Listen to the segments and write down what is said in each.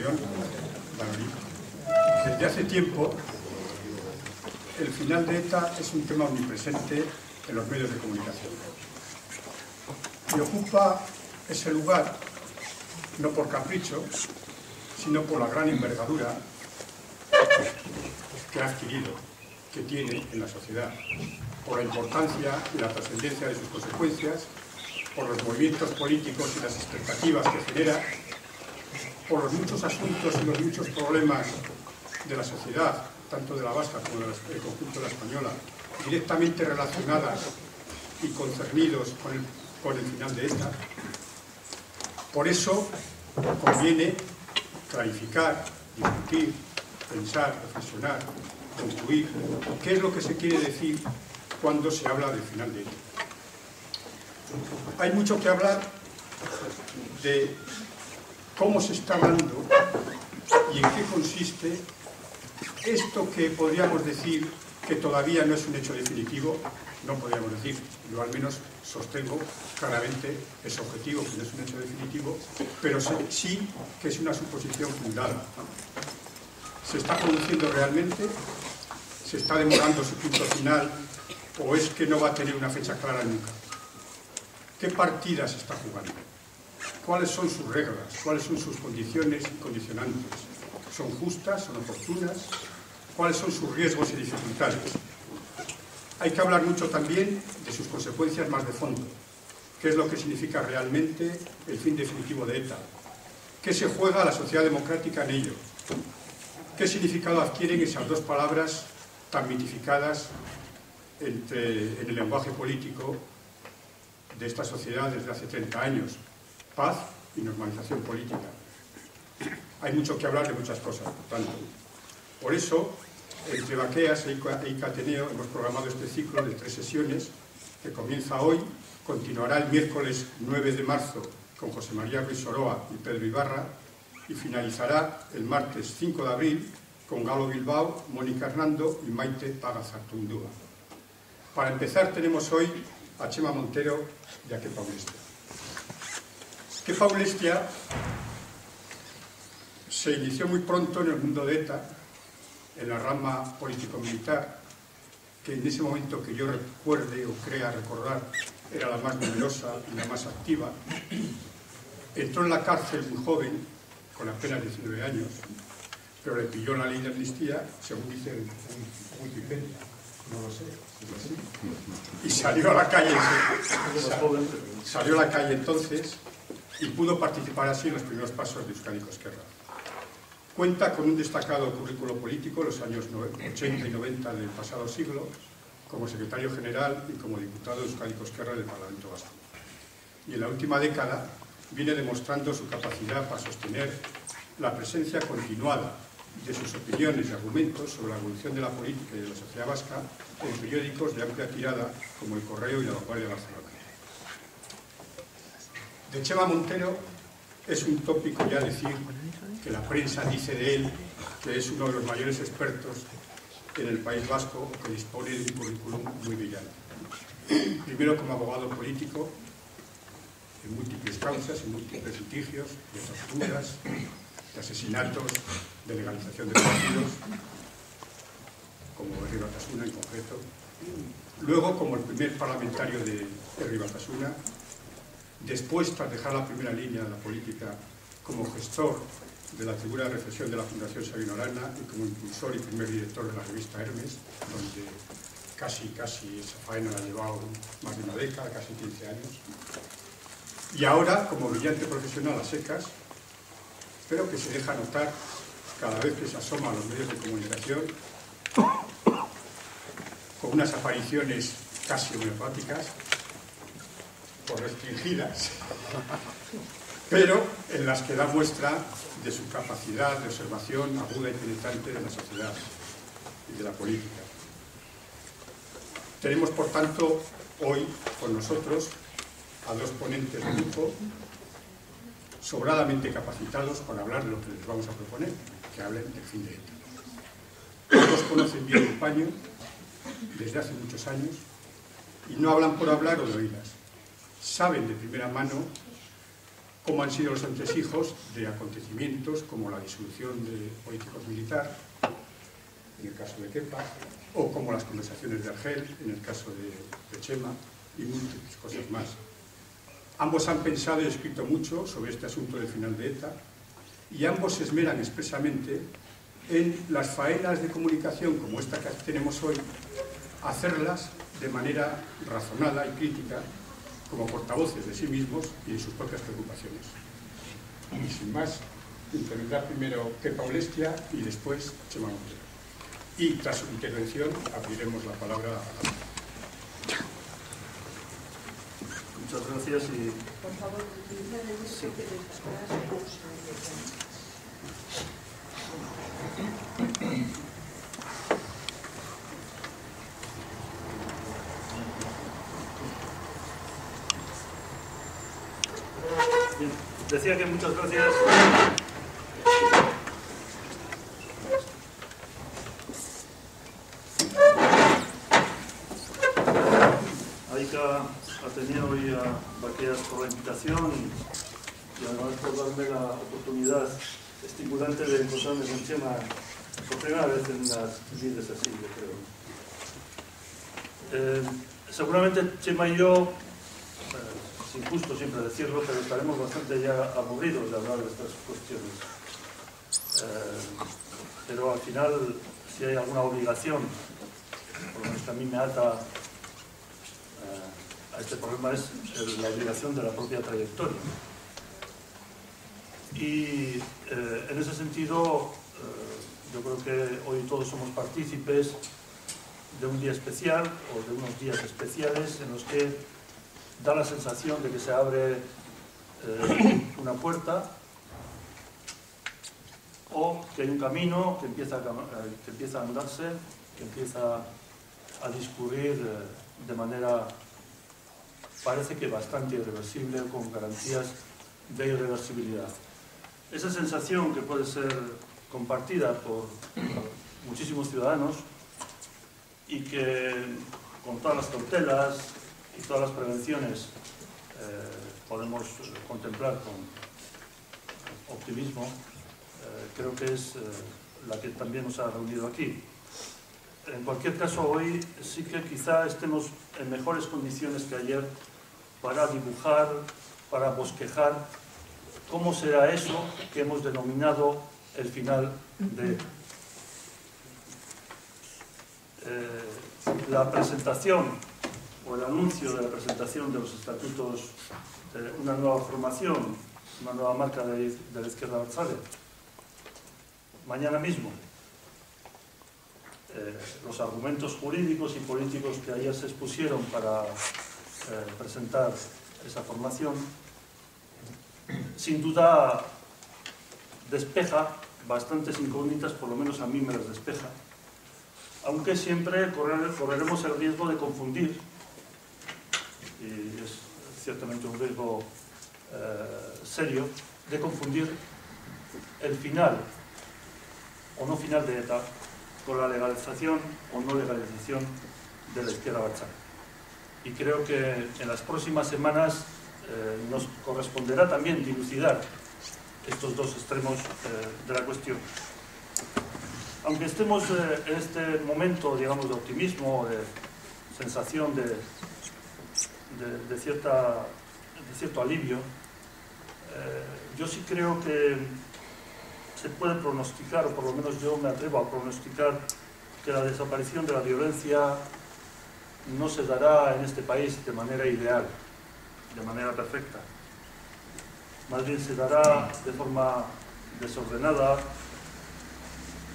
León, Valladolid. Desde hace tiempo, el final de ETA es un tema omnipresente en los medios de comunicación. Y ocupa ese lugar, no por capricho, sino por la gran envergadura que ha adquirido, que tiene en la sociedad, por la importancia y la trascendencia de sus consecuencias, por los movimientos políticos y las expectativas que genera, por los muchos asuntos y los muchos problemas de la sociedad, tanto de la vasca como del conjunto de la española, directamente relacionadas y concernidos con el final de ETA. Por eso conviene clarificar, discutir, pensar, reflexionar, concluir qué es lo que se quiere decir cuando se habla del final de ETA. Hay mucho que hablar de cómo se está dando y en qué consiste esto que podríamos decir que todavía no es un hecho definitivo. No podríamos decir, yo al menos sostengo claramente ese objetivo, que no es un hecho definitivo, pero sí que es una suposición fundada. ¿Se está produciendo realmente? ¿Se está demorando su punto final? ¿O es que no va a tener una fecha clara nunca? ¿Qué partida se está jugando? ¿Cuáles son sus reglas? ¿Cuáles son sus condiciones y condicionantes? ¿Son justas? ¿Son oportunas? ¿Cuáles son sus riesgos y dificultades? Hay que hablar mucho también de sus consecuencias más de fondo. ¿Qué es lo que significa realmente el fin definitivo de ETA? ¿Qué se juega a la sociedad democrática en ello? ¿Qué significado adquieren esas dos palabras tan mitificadas en el lenguaje político de esta sociedad desde hace 30 años? Paz y normalización política. Hay mucho que hablar de muchas cosas, por tanto. Por eso, entre Baqueas e ICA Ateneo hemos programado este ciclo de 3 sesiones que comienza hoy, continuará el miércoles 9 de marzo con José María Ruiz Soroa y Pedro Ibarra y finalizará el martes 5 de abril con Galo Bilbao, Mónica Hernando y Maite Pagazartundúa. Para empezar tenemos hoy a Txema Montero y a Kepa Ulestia. Kepa Ulestia se inició muy pronto en el mundo de ETA, en la rama político-militar, que en ese momento que yo recuerde o crea recordar era la más numerosa y la más activa. Entró en la cárcel muy joven, con apenas 19 años, pero le pilló la ley de amnistía, según dice Wikipedia, no lo sé, es así. Y salió a la calle, salió a la calle entonces y pudo participar así en los primeros pasos de Euskadiko Ezkerra. Cuenta con un destacado currículo político en los años 80 y 90 del pasado siglo, como secretario general y como diputado de Euskadiko Ezkerra del Parlamento Vasco. Y en la última década viene demostrando su capacidad para sostener la presencia continuada de sus opiniones y argumentos sobre la evolución de la política y de la sociedad vasca en periódicos de amplia tirada como El Correo y La Vanguardia de Barcelona. De Txema Montero es un tópico ya decir que la prensa dice de él que es uno de los mayores expertos en el País Vasco, que dispone de un currículum muy brillante. Primero como abogado político, en múltiples causas, en múltiples litigios, de torturas, de asesinatos, de legalización de partidos, como Herri Batasuna en concreto. Luego como el primer parlamentario de Herri Batasuna. Después, tras dejar la primera línea de la política, como gestor de la figura de reflexión de la Fundación Sabino Arana y como impulsor y primer director de la revista Hermes, donde casi esa faena la ha llevado más de una década, casi 15 años. Y ahora, como brillante profesional a secas, pero que se deja notar cada vez que se asoma a los medios de comunicación, con unas apariciones casi homeopáticas, o restringidas, pero en las que da muestra de su capacidad de observación aguda y penetrante de la sociedad y de la política. Tenemos, por tanto, hoy con nosotros a dos ponentes de grupo sobradamente capacitados para hablar de lo que les vamos a proponer, que hablen del fin de ETA. Todos conocen bien el paño desde hace muchos años y no hablan por hablar o de oídas. Saben de primera mano cómo han sido los entresijos de acontecimientos como la disolución de políticos militares, en el caso de Kepa, o como las conversaciones de Argel, en el caso de Chema, y múltiples cosas más. Ambos han pensado y escrito mucho sobre este asunto del final de ETA, y ambos se esmeran expresamente en las faenas de comunicación como esta que tenemos hoy, hacerlas de manera razonada y crítica, como portavoces de sí mismos y de sus propias preocupaciones. Y sin más, intervendrá primero Kepa Ulestia y después Chema Montero. Y tras su intervención abriremos la palabra a la... Muchas gracias y... Por favor, utiliza el uso que Bien, decía que muchas gracias. Aika, Ateneo y a Baqueas por la invitación y además por darme la oportunidad estimulante de encontrarme con Chema por primera vez en unas vidas así, yo creo. Seguramente Chema y yo, es injusto siempre decirlo, pero estaremos bastante ya aburridos de hablar de estas cuestiones. Pero al final, si hay alguna obligación, por lo menos que a mí me ata a este problema, es la obligación de la propia trayectoria. Y en ese sentido, yo creo que hoy todos somos partícipes de un día especial o de unos días especiales en los que da la sensación de que se abre una puerta o que hay un camino que empieza a andarse, que empieza a discurrir de manera, parece que bastante irreversible, con garantías de irreversibilidad. Esa sensación que puede ser compartida por muchísimos ciudadanos y que con todas las cautelas y todas las prevenciones podemos contemplar con optimismo, creo que es la que también nos ha reunido aquí. En cualquier caso, hoy sí que quizá estemos en mejores condiciones que ayer para dibujar, para bosquejar cómo será eso que hemos denominado el final de ETA. La presentación o el anuncio de la presentación de los estatutos de una nueva formación, una nueva marca de la izquierda abertzale, mañana mismo. Los argumentos jurídicos y políticos que ayer se expusieron para presentar esa formación, sin duda despeja bastantes incógnitas, por lo menos a mí me las despeja, aunque siempre correremos el riesgo de confundir, y es ciertamente un riesgo serio, de confundir el final o no final de ETA con la legalización o no legalización de la izquierda abertzale. Y creo que en las próximas semanas nos corresponderá también dilucidar estos dos extremos de la cuestión. Aunque estemos en este momento, digamos, de optimismo, de sensación de cierto alivio, yo sí creo que se puede pronosticar, o por lo menos yo me atrevo a pronosticar, que la desaparición de la violencia no se dará en este país de manera ideal, de manera perfecta. Más bien se dará de forma desordenada,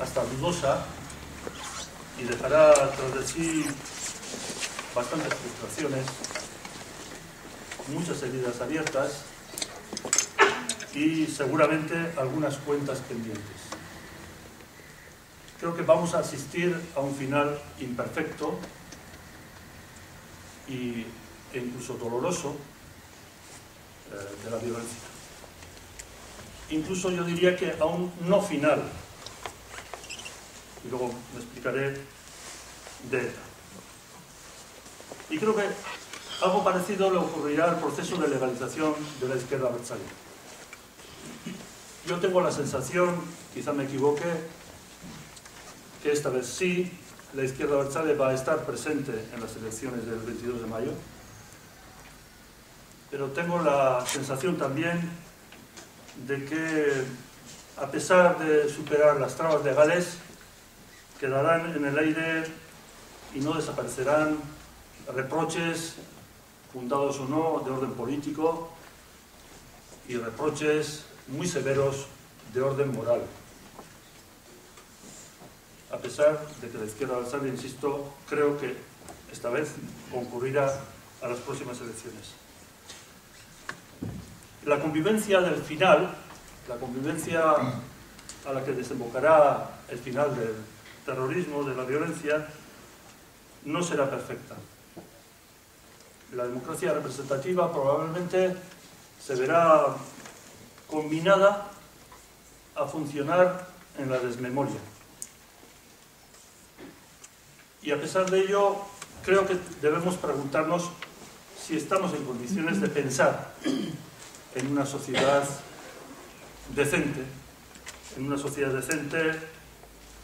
hasta dudosa, y dejará tras de sí bastantes frustraciones, muchas heridas abiertas y seguramente algunas cuentas pendientes. Creo que vamos a asistir a un final imperfecto e incluso doloroso de la violencia. Incluso yo diría que a un no final, y luego me explicaré de ETA. Y creo que algo parecido le ocurrirá al proceso de legalización de la izquierda abertzale. Yo tengo la sensación, quizá me equivoque, que esta vez sí, la izquierda abertzale va a estar presente en las elecciones del 22 de mayo, pero tengo la sensación también de que, a pesar de superar las trabas legales, quedarán en el aire y no desaparecerán reproches, fundados o no, de orden político, y reproches muy severos de orden moral. A pesar de que la izquierda abertzale, insisto, creo que esta vez concurrirá a las próximas elecciones. La convivencia del final, la convivencia a la que desembocará el final del terrorismo, de la violencia, no será perfecta. La democracia representativa probablemente se verá combinada a funcionar en la desmemoria. Y a pesar de ello, creo que debemos preguntarnos si estamos en condiciones de pensar en una sociedad decente, en una sociedad decente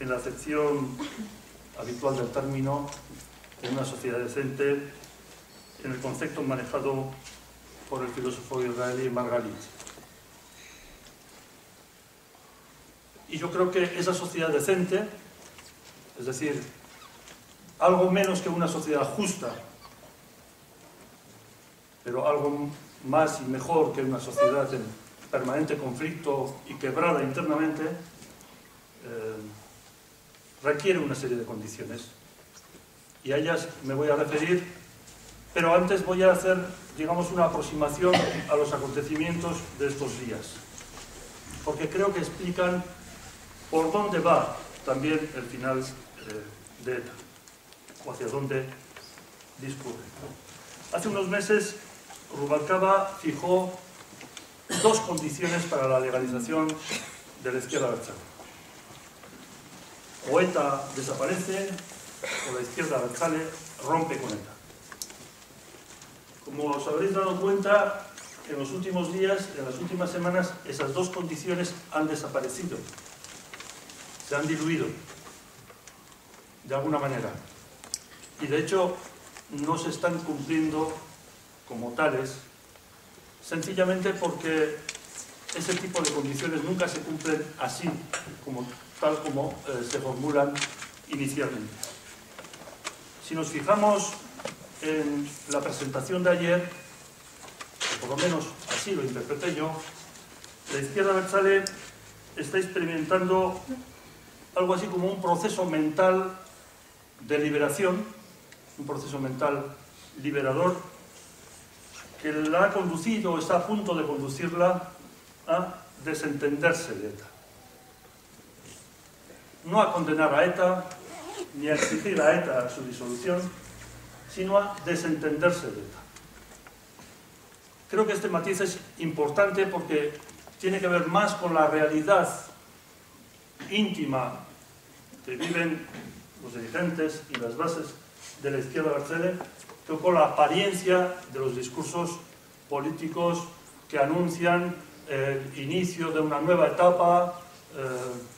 en la acepción habitual del término, en una sociedad decente en el concepto manejado por el filósofo israelí Margalit. Y yo creo que esa sociedad decente, es decir, algo menos que una sociedad justa, pero algo más y mejor que una sociedad en permanente conflicto y quebrada internamente, requiere una serie de condiciones. Y a ellas me voy a referir, pero antes voy a hacer, digamos, una aproximación a los acontecimientos de estos días, porque creo que explican por dónde va también el final de ETA, o hacia dónde discurre. Hace unos meses, Rubalcaba fijó dos condiciones para la legalización de la izquierda abertzale. O ETA desaparece, o la izquierda abertzale rompe con ETA. Como os habréis dado cuenta, en los últimos días, en las últimas semanas, esas dos condiciones han desaparecido. Se han diluido, de alguna manera. Y de hecho, no se están cumpliendo como tales, sencillamente porque ese tipo de condiciones nunca se cumplen así, tal como se formulan inicialmente. Si nos fijamos en la presentación de ayer, o por lo menos así lo interpreté yo, la izquierda abertzale está experimentando algo así como un proceso mental de liberación, un proceso mental liberador, que la ha conducido, o está a punto de conducirla, a desentenderse de ETA. No a condenar a ETA, ni a exigir a ETA su disolución, sino a desentenderse de ETA. Creo que este matiz es importante porque tiene que ver más con la realidad íntima que viven los dirigentes y las bases de la izquierda abertzale, que con la apariencia de los discursos políticos que anuncian el inicio de una nueva etapa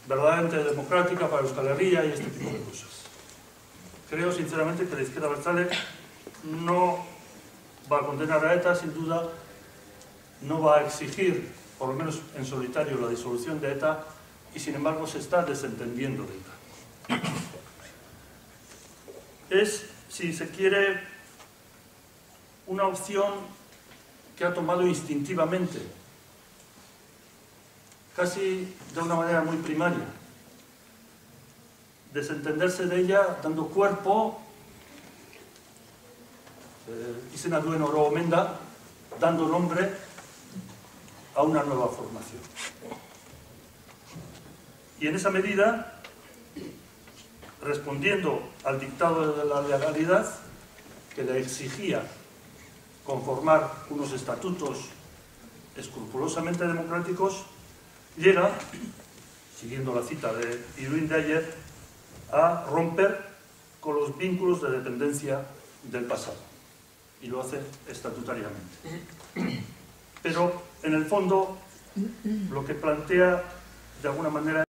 verdaderamente democrática para Euskal Herria y este tipo de cosas. Creo sinceramente que la izquierda abertzale no va a condenar a ETA, sin duda, no va a exigir, por lo menos en solitario, la disolución de ETA, y sin embargo se está desentendiendo de ETA. Es, si se quiere, una opción que ha tomado instintivamente, casi de una manera muy primaria, desentenderse de ella dando cuerpo, izena duen oro omen da, dando nombre a una nueva formación. Y en esa medida, respondiendo al dictado de la legalidad que le exigía conformar unos estatutos escrupulosamente democráticos, llega, siguiendo la cita de Irwin de ayer, a romper con los vínculos de dependencia del pasado, y lo hace estatutariamente. Pero, en el fondo, lo que plantea de alguna manera